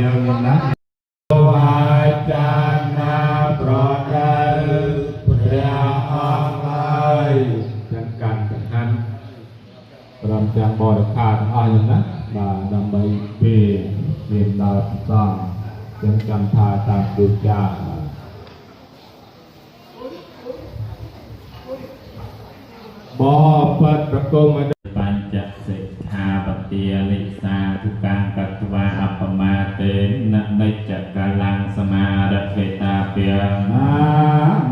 យើងណាអាចារ្យណាប្រដៅព្រះអង្គហើយទាំងកាន់ទាំងកាន់ព្រមទាំងបរិខាទាំងអស់យ៉ាងណាបាទដើម្បីពេលមានដល់សង្ឃចឹងចាំថាតាមទូចាបបិទ្ធប្រគំបញ្ចសិក្ខាបទានិសាទុកាងកត្វាអបមាតេននិច្ចកាលាងសមារវេតាពាអា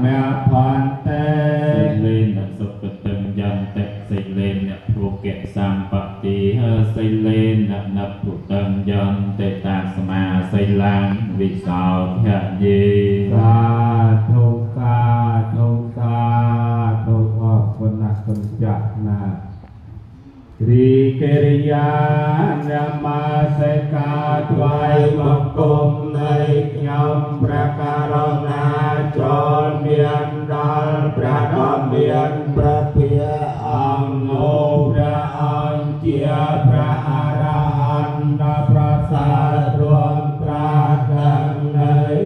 មេផន្តេសិលេនសុគតឹងយន្តេសិលេនភុគៈសម្បតិសិលេននពុតឹងយន្តេតាសមាសិលាងវិសោភៈយេសាធុសាធុសាធុអរគុណណាស់គុណចាស់ណារីកិរិយានមាសេកាថ្វាយបង្គំនៃខ្ញុំព្រះការ